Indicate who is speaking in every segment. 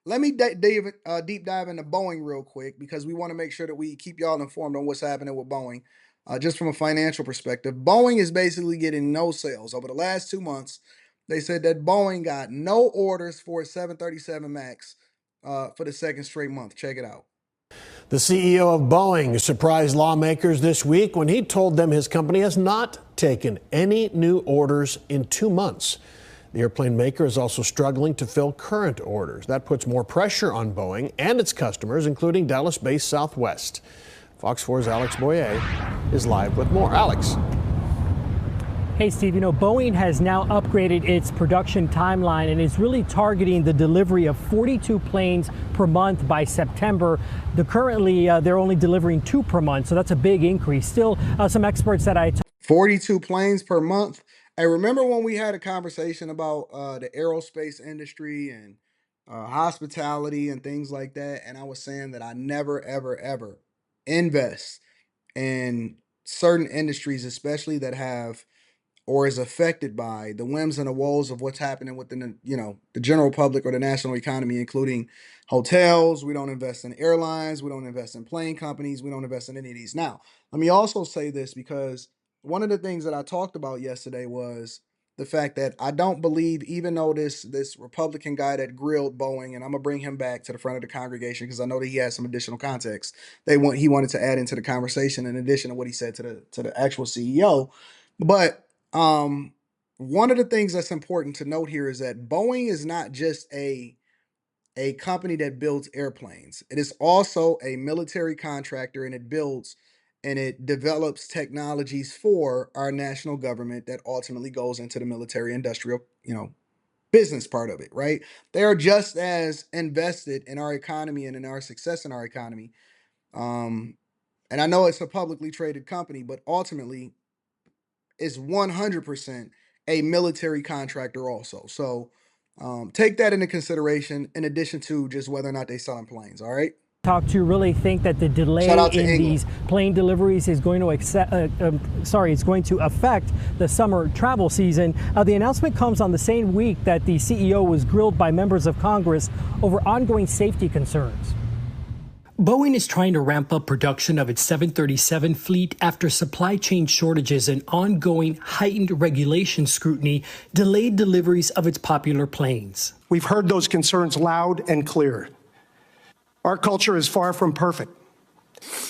Speaker 1: let me deep dive into Boeing real quick because we want to make sure that we keep y'all informed on what's happening with Boeing. Just from a financial perspective, Boeing is basically getting no sales over the last 2 months. They said that Boeing got no orders for a 737 Max for the second straight month. Check it out.
Speaker 2: The CEO of Boeing surprised lawmakers this week when he told them his company has not taken any new orders in 2 months. The airplane maker is also struggling to fill current orders. That puts more pressure on Boeing and its customers, including Dallas-based Southwest. Fox 4's Alex Boyer is live with more. Alex.
Speaker 3: Hey, Steve, Boeing has now upgraded its production timeline and is really targeting the delivery of 42 planes per month by September. Currently, they're only delivering 2 per month, so that's a big increase. Still, some experts that
Speaker 1: 42 planes per month. Hey, remember when we had a conversation about the aerospace industry and hospitality and things like that? And I was saying that I never, ever, ever invest in certain industries, especially that have or is affected by the whims and the woes of what's happening within the general public or the national economy, including hotels. We don't invest in airlines. We don't invest in plane companies. We don't invest in any of these. Now, let me also say this because one of the things that I talked about yesterday was the fact that I don't believe, even though this Republican guy that grilled Boeing, and I'm gonna bring him back to the front of the congregation because I know that he has some additional context he wanted to add into the conversation in addition to what he said to the actual CEO. But one of the things that's important to note here is that Boeing is not just a company that builds airplanes. It is also a military contractor, and it builds and it develops technologies for our national government that ultimately goes into the military industrial, business part of it, right? They are just as invested in our economy and in our success in our economy. Um, and I know it's a publicly traded company, but ultimately is 100% a military contractor also. So take that into consideration in addition to just whether or not they selling planes. All right.
Speaker 3: talked to really think that the
Speaker 1: Shout
Speaker 3: delay
Speaker 1: out to
Speaker 3: in
Speaker 1: England.
Speaker 3: these plane deliveries is going to it's going to affect the summer travel season. The announcement comes on the same week that the CEO was grilled by members of Congress over ongoing safety concerns. Boeing is trying to ramp up production of its 737 fleet after supply chain shortages and ongoing heightened regulation scrutiny delayed deliveries of its popular planes.
Speaker 4: We've heard those concerns loud and clear. Our culture is far from perfect,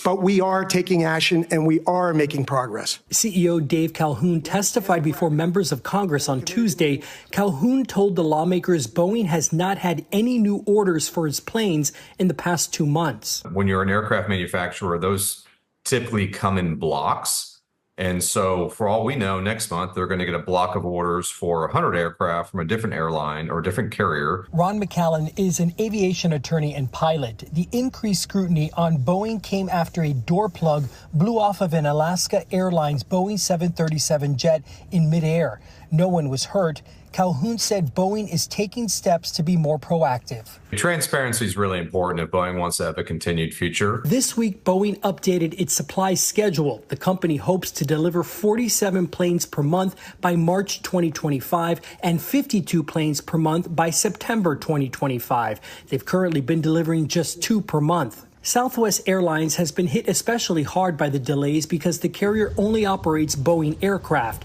Speaker 4: but we are taking action and we are making progress.
Speaker 3: CEO Dave Calhoun testified before members of Congress on Tuesday. Calhoun told the lawmakers Boeing has not had any new orders for its planes in the past 2 months.
Speaker 5: When you're an aircraft manufacturer, those typically come in blocks. And so for all we know, next month, they're going to get a block of orders for 100 aircraft from a different airline or a different carrier.
Speaker 3: Ron McCallan is an aviation attorney and pilot. The increased scrutiny on Boeing came after a door plug blew off of an Alaska Airlines Boeing 737 jet in midair. No one was hurt. Calhoun said Boeing is taking steps to be more proactive.
Speaker 5: Transparency is really important if Boeing wants to have a continued future.
Speaker 3: This week, Boeing updated its supply schedule. The company hopes to deliver 47 planes per month by March 2025 and 52 planes per month by September 2025. They've currently been delivering just 2 per month. Southwest Airlines has been hit especially hard by the delays because the carrier only operates Boeing aircraft.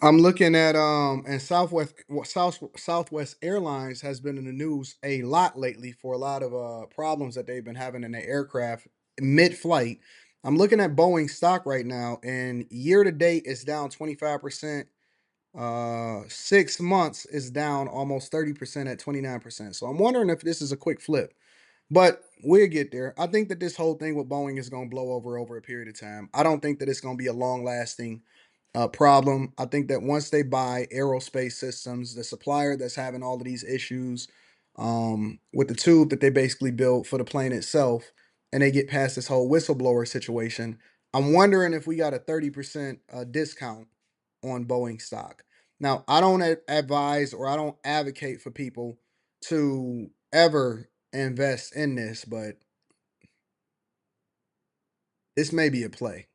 Speaker 1: I'm looking at and Southwest Airlines has been in the news a lot lately for a lot of problems that they've been having in their aircraft mid-flight. I'm looking at Boeing stock right now, and year to date is down 25%. 6 months is down almost 30% at 29%. So I'm wondering if this is a quick flip, but we'll get there. I think that this whole thing with Boeing is going to blow over a period of time. I don't think that it's going to be a long lasting problem. I think that once they buy aerospace systems, the supplier that's having all of these issues with the tube that they basically built for the plane itself, and they get past this whole whistleblower situation, I'm wondering if we got a 30% discount on Boeing stock. Now, I don't advise or I don't advocate for people to ever invest in this, but this may be a play.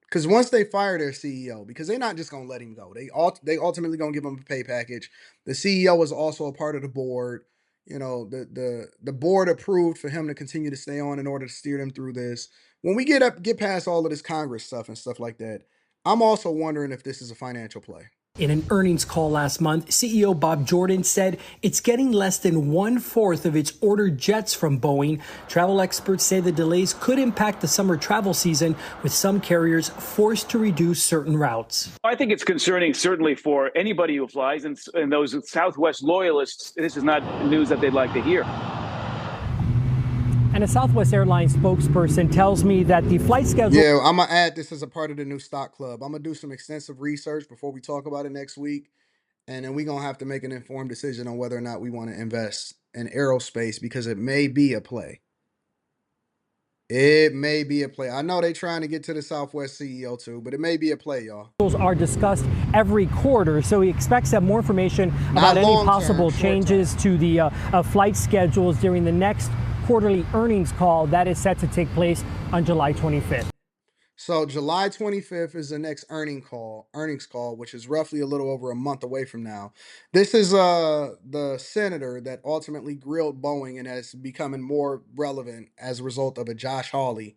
Speaker 1: Because once they fire their CEO, because they're not just gonna let him go, they ultimately gonna give him a pay package. The CEO is also a part of the board. the board approved for him to continue to stay on in order to steer them through this. When we get past all of this Congress stuff and stuff like that, I'm also wondering if this is a financial play.
Speaker 3: In an earnings call last month, CEO Bob Jordan said it's getting less than 1/4 of its ordered jets from Boeing. Travel experts say the delays could impact the summer travel season, with some carriers forced to reduce certain routes.
Speaker 6: I think it's concerning, certainly for anybody who flies, and those Southwest loyalists. This is not news that they'd like to hear.
Speaker 3: And a Southwest Airlines spokesperson tells me that the flight schedule...
Speaker 1: Yeah, I'm going to add this as a part of the new stock club. I'm going to do some extensive research before we talk about it next week. And then we're going to have to make an informed decision on whether or not we want to invest in aerospace, because it may be a play. It may be a play. I know they're trying to get to the Southwest CEO too, but it may be a play, y'all.
Speaker 3: Are discussed every quarter, so he expects to have more information about any possible changes to the flight schedules during the next quarterly earnings call that is set to take place on July 25th.
Speaker 1: So July 25th is the next earnings call, which is roughly a little over a month away from now. This is the senator that ultimately grilled Boeing and has becoming more relevant as a result of a Josh Hawley.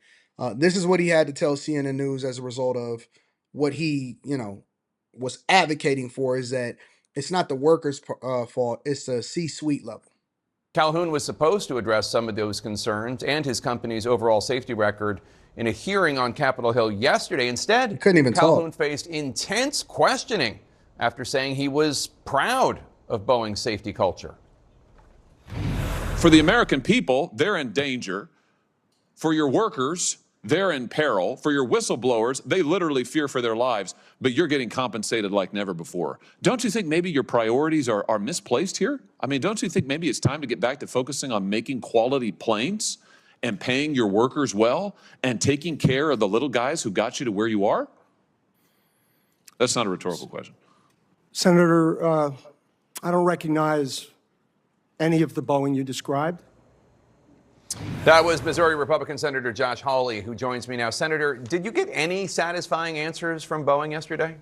Speaker 1: This is what he had to tell CNN News as a result of what he, was advocating for, is that it's not the workers' fault, it's the C-suite level.
Speaker 7: Calhoun was supposed to address some of those concerns and his company's overall safety record in a hearing on Capitol Hill yesterday. Instead,
Speaker 1: couldn't even
Speaker 7: Calhoun
Speaker 1: talk.
Speaker 7: faced intense questioning after saying he was proud of Boeing's safety culture.
Speaker 8: For the American people, they're in danger. For your workers, they're in peril. For your whistleblowers, they literally fear for their lives, but you're getting compensated like never before. Don't you think maybe your priorities are misplaced here? I mean, don't you think maybe it's time to get back to focusing on making quality planes and paying your workers well and taking care of the little guys who got you to where you are? That's not a rhetorical question.
Speaker 4: Senator, I don't recognize any of the Boeing you described.
Speaker 7: That was Missouri Republican Senator Josh Hawley, who joins me now. Senator, did you get any satisfying answers from Boeing yesterday?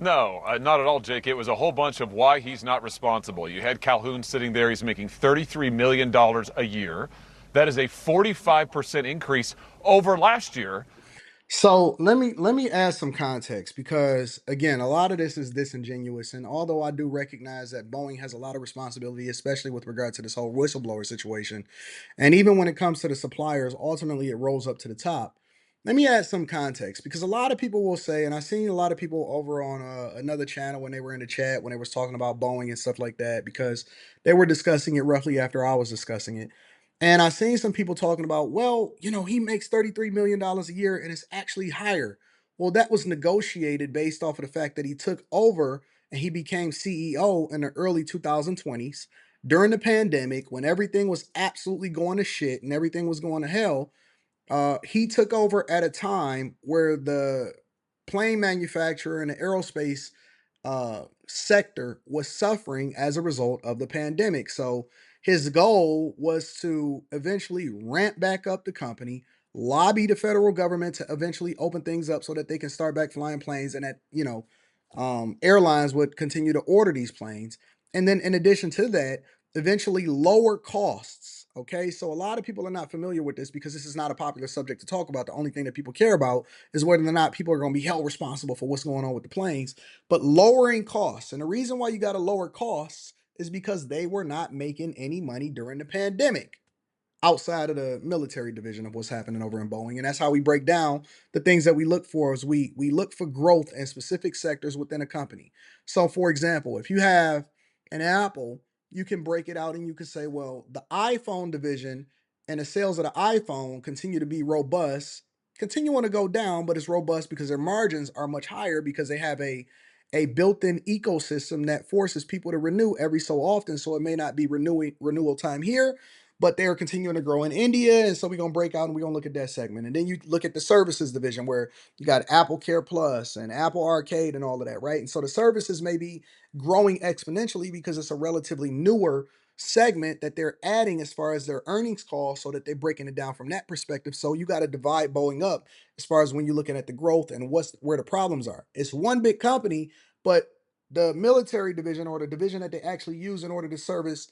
Speaker 9: No, not at all, Jake. It was a whole bunch of why he's not responsible. You had Calhoun sitting there. He's making $33 million a year. That is a 45% increase over last year.
Speaker 1: So let me add some context, because again, a lot of this is disingenuous. And although I do recognize that Boeing has a lot of responsibility, especially with regard to this whole whistleblower situation, and even when it comes to the suppliers, ultimately it rolls up to the top. Let me add some context, because a lot of people will say, and I've seen a lot of people over on another channel when they were in the chat, when they was talking about Boeing and stuff like that, because they were discussing it roughly after I was discussing it. And I've seen some people talking about, well, he makes $33 million a year and it's actually higher. Well, that was negotiated based off of the fact that he took over and he became CEO in the early 2020s during the pandemic, when everything was absolutely going to shit and everything was going to hell. He took over at a time where the plane manufacturer and the aerospace sector was suffering as a result of the pandemic. So his goal was to eventually ramp back up the company, lobby the federal government to eventually open things up so that they can start back flying planes, and that airlines would continue to order these planes. And then in addition to that, eventually lower costs. Okay, so a lot of people are not familiar with this because this is not a popular subject to talk about. The only thing that people care about is whether or not people are going to be held responsible for what's going on with the planes. But lowering costs, and the reason why you got to lower costs is because they were not making any money during the pandemic outside of the military division of what's happening over in Boeing. And that's how we break down the things that we look for. Is we look for growth in specific sectors within a company. So for example, if you have an Apple, you can break it out and you can say, well, the iPhone division and the sales of the iPhone continue to be robust, continue to go down, but it's robust because their margins are much higher because they have a built-in ecosystem that forces people to renew every so often. So it may not be renewal time here, but they're continuing to grow in India. And so we're going to break out and we're going to look at that segment. And then you look at the services division, where you got Apple Care Plus and Apple Arcade and all of that, right? And so the services may be growing exponentially because it's a relatively newer segment that they're adding as far as their earnings call, so that they're breaking it down from that perspective. So you got to divide Boeing up as far as when you're looking at the growth and where the problems are. It's one big company, but the military division, or the division that they actually use in order to service,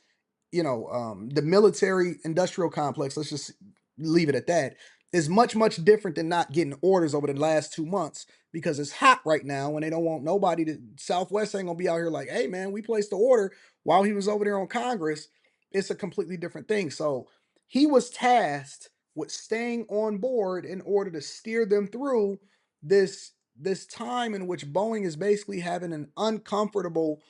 Speaker 1: the military industrial complex, let's just leave it at that, is much, much different than not getting orders over the last 2 months because it's hot right now and they don't want nobody to. Southwest ain't gonna be out here like, hey man, we placed the order while he was over there on Congress. It's a completely different thing. So he was tasked with staying on board in order to steer them through this time in which Boeing is basically having an uncomfortable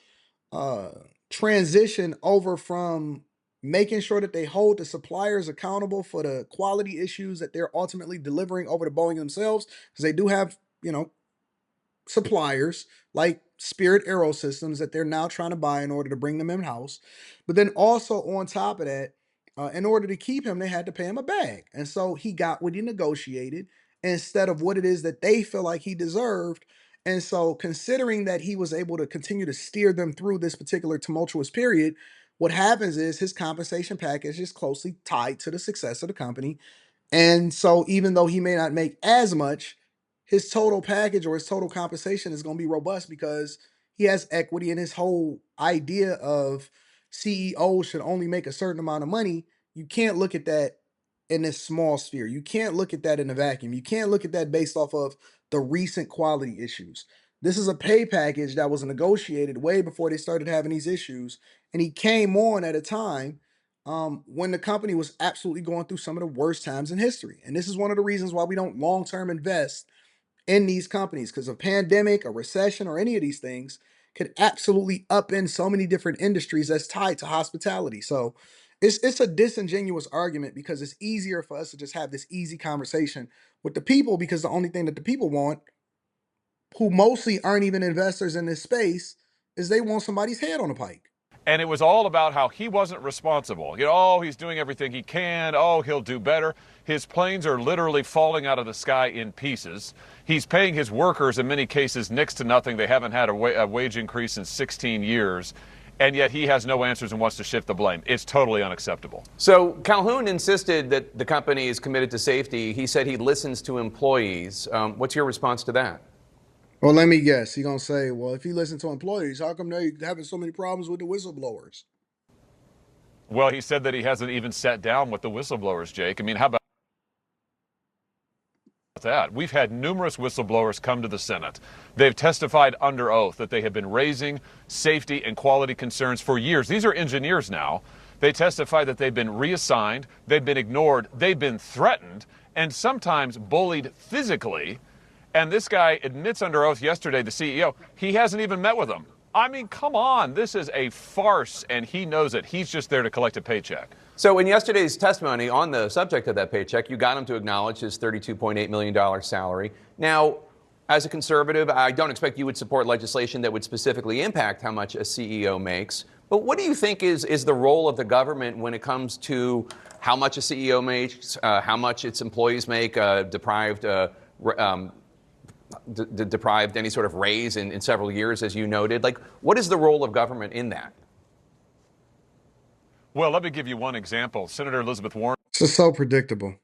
Speaker 1: uh transition over from making sure that they hold the suppliers accountable for the quality issues that they're ultimately delivering over to Boeing themselves, because they do have, suppliers like Spirit Aero Systems that they're now trying to buy in order to bring them in house. But then also on top of that, in order to keep him, they had to pay him a bag, and so he got what he negotiated instead of what it is that they feel like he deserved. And so, considering that he was able to continue to steer them through this particular tumultuous period, what happens is his compensation package is closely tied to the success of the company. And so even though he may not make as much, his total package or his total compensation is going to be robust because he has equity in his whole idea of CEOs should only make a certain amount of money. You can't look at that in this small sphere. You can't look at that in a vacuum. You can't look at that based off of the recent quality issues. This is a pay package that was negotiated way before they started having these issues. And he came on at a time when the company was absolutely going through some of the worst times in history. And this is one of the reasons why we don't long term invest in these companies, because a pandemic, a recession, or any of these things could absolutely upend so many different industries that's tied to hospitality. So it's a disingenuous argument because it's easier for us to just have this easy conversation with the people, because the only thing that the people want, who mostly aren't even investors in this space, is they want somebody's head on a pike.
Speaker 9: And it was all about how he wasn't responsible. Oh, he's doing everything he can. Oh, he'll do better. His planes are literally falling out of the sky in pieces. He's paying his workers, in many cases, next to nothing. They haven't had a wage increase in 16 years. And yet he has no answers and wants to shift the blame. It's totally unacceptable.
Speaker 7: So Calhoun insisted that the company is committed to safety. He said he listens to employees. What's your response to that?
Speaker 1: Well, let me guess. He's gonna say, "Well, if you listen to employees, how come they having so many problems with the whistleblowers?"
Speaker 9: Well, he said that he hasn't even sat down with the whistleblowers, Jake. I mean, how about that? We've had numerous whistleblowers come to the Senate. They've testified under oath that they have been raising safety and quality concerns for years. These are engineers now. They testify that they've been reassigned, they've been ignored, they've been threatened, and sometimes bullied physically. And this guy admits under oath yesterday, the CEO, he hasn't even met with them. I mean, come on. This is a farce, and he knows it. He's just there to collect a paycheck.
Speaker 7: So in yesterday's testimony on the subject of that paycheck, you got him to acknowledge his $32.8 million salary. Now, as a conservative, I don't expect you would support legislation that would specifically impact how much a CEO makes. But what do you think is the role of the government when it comes to how much a CEO makes, how much its employees make, deprived any sort of raise in several years, as you noted? Like, what is the role of government in that?
Speaker 9: Well, let me give you one example. Senator Elizabeth Warren
Speaker 1: This is so predictable.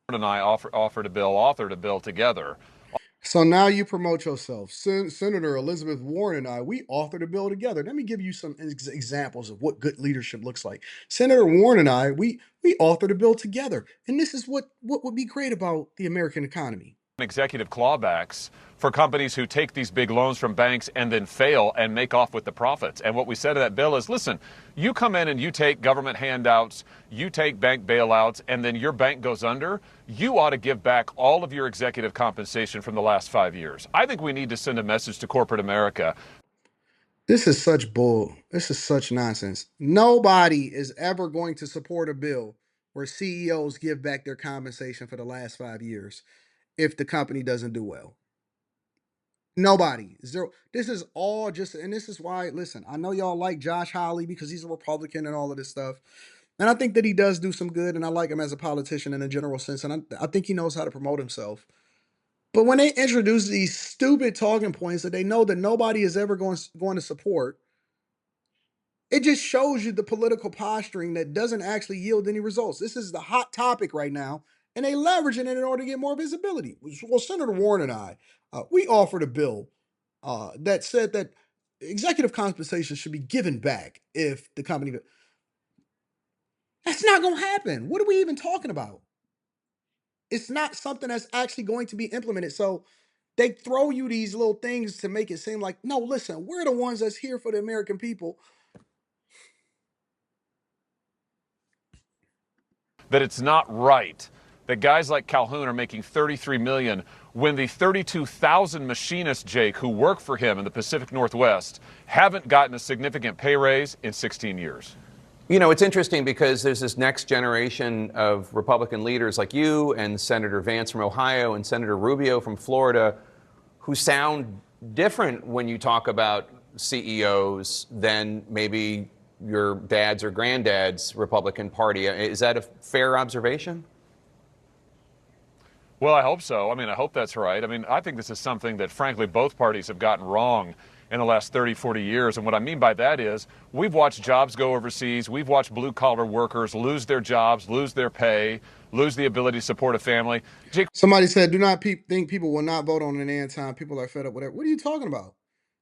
Speaker 9: and I authored a bill together.
Speaker 1: So now you promote yourself. Senator Elizabeth Warren and I, we authored a bill together. Let me give you some examples of what good leadership looks like. Senator Warren and I, we authored a bill together. And this is what would be great about the American economy.
Speaker 9: Executive clawbacks for companies who take these big loans from banks and then fail and make off with the profits. And what we said to that bill is, listen, you come in and you take government handouts, you take bank bailouts, and then your bank goes under, you ought to give back all of your executive compensation from the last 5 years. I think we need to send a message to corporate America.
Speaker 1: This is such bull. This is such nonsense. Nobody is ever going to support a bill where CEOs give back their compensation for the last 5 years if the company doesn't do well. Nobody. Zero. This is all just, and this is why, listen, I know y'all like Josh Hawley because he's a Republican and all of this stuff. And I think that he does do some good, and I like him as a politician in a general sense. And I think he knows how to promote himself. But when they introduce these stupid talking points that they know that nobody is ever going to support, it just shows you the political posturing that doesn't actually yield any results. This is the hot topic right now, and they leveraging it in order to get more visibility. Well, Senator Warren and I, we offered a bill that said that executive compensation should be given back if the company. That's not going to happen. What are we even talking about? It's not something that's actually going to be implemented. So they throw you these little things to make it seem like, no, listen, we're the ones that's here for the American people.
Speaker 9: That it's not right that guys like Calhoun are making $33 million when the 32,000 machinists, Jake, who work for him in the Pacific Northwest haven't gotten a significant pay raise in 16 years.
Speaker 7: You know, it's interesting because there's this next generation of Republican leaders like you and Senator Vance from Ohio and Senator Rubio from Florida who sound different when you talk about CEOs than maybe your dad's or granddad's Republican Party. Is that a fair observation?
Speaker 9: Well, I hope so. I mean, I hope that's right. I mean, I think this is something that, frankly, both parties have gotten wrong in the last 30, 40 years. And what I mean by that is we've watched jobs go overseas. We've watched blue-collar workers lose their jobs, lose their pay, lose the ability to support a family.
Speaker 1: Somebody said, do not think people will not vote on an Anton. People are fed up, whatever. What are you talking about?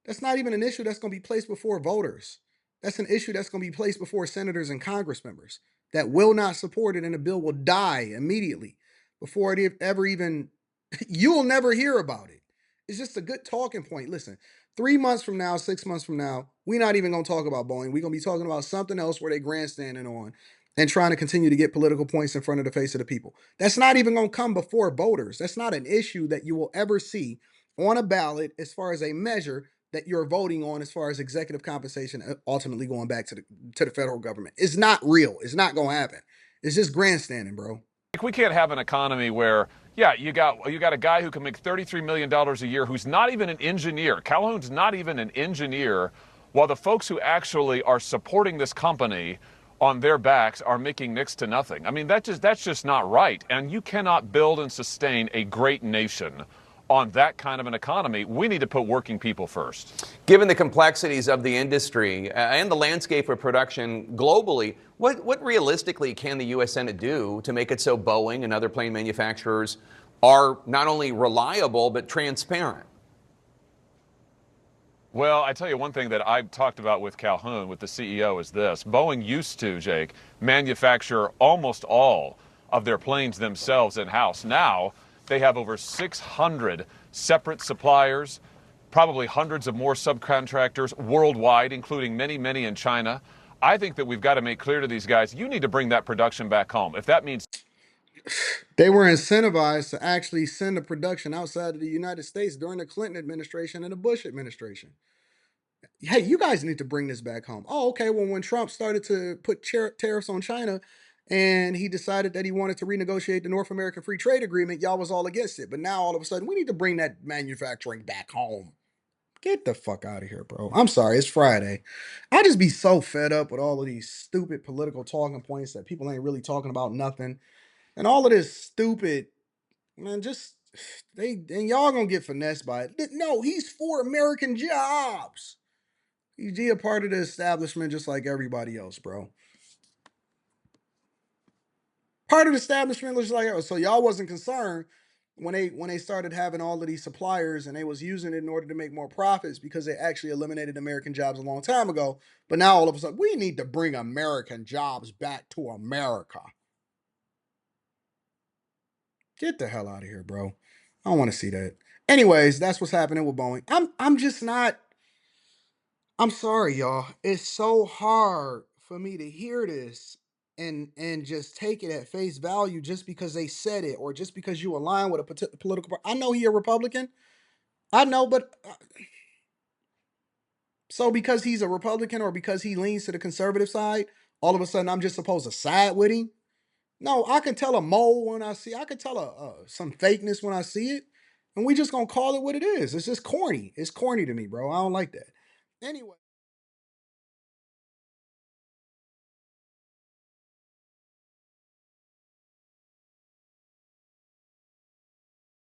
Speaker 1: That's not even an issue that's going to be placed before voters. That's an issue that's going to be placed before senators and Congress members that will not support it, and the bill will die immediately before it ever even, you'll never hear about it. It's just a good talking point. Listen, 3 months from now, 6 months from now, we're not even going to talk about Boeing. We're going to be talking about something else where they're grandstanding on and trying to continue to get political points in front of the face of the people. That's not even going to come before voters. That's not an issue that you will ever see on a ballot as far as a measure that you're voting on as far as executive compensation ultimately going back to the federal government. It's not real. It's not going to happen. It's just grandstanding, bro.
Speaker 9: We can't have an economy where, yeah, you got a guy who can make $33 million a year who's not even an engineer. Calhoun's not even an engineer, while the folks who actually are supporting this company on their backs are making next to nothing. I mean, that's just not right. And you cannot build and sustain a great nation on that kind of an economy. We need to put working people first.
Speaker 7: Given the complexities of the industry and the landscape of production globally, what realistically can the U.S. Senate do to make it so Boeing and other plane manufacturers are not only reliable but transparent?
Speaker 9: Well, I tell you one thing that I've talked about with Calhoun, with the CEO, is this. Boeing used to, Jake, manufacture almost all of their planes themselves in-house. Now, they have over 600 separate suppliers, probably hundreds of more subcontractors worldwide, including many, many in China. I think that we've got to make clear to these guys, you need to bring that production back home. If that means
Speaker 1: they were incentivized to actually send the production outside of the United States during the Clinton administration and the Bush administration. Hey, you guys need to bring this back home. Oh, okay. Well, when Trump started to put tariffs on China and he decided that he wanted to renegotiate the North American Free Trade Agreement, y'all was all against it. But now all of a sudden, we need to bring that manufacturing back home. Get the fuck out of here, bro. I'm sorry. It's Friday. I just be so fed up with all of these stupid political talking points that people ain't really talking about nothing. And all of this stupid, man, just and y'all gonna get finessed by it. No, he's for American jobs. He's a part of the establishment just like everybody else, bro. Part of the establishment was like, so y'all wasn't concerned when they started having all of these suppliers and they was using it in order to make more profits because they actually eliminated American jobs a long time ago. But now all of a sudden, we need to bring American jobs back to America. Get the hell out of here, bro. I don't want to see that. Anyways, that's what's happening with Boeing. I'm just not. I'm sorry, y'all. It's so hard for me to hear this and just take it at face value just because they said it or just because you align with a political party. I know he a Republican. I know, but so because he's a Republican or because he leans to the conservative side, all of a sudden I'm just supposed to side with him? No, I can tell a mole when I see. I can tell some fakeness when I see it, and we just gonna call it what it is. It's just corny. It's corny to me, bro. I don't like that. Anyway.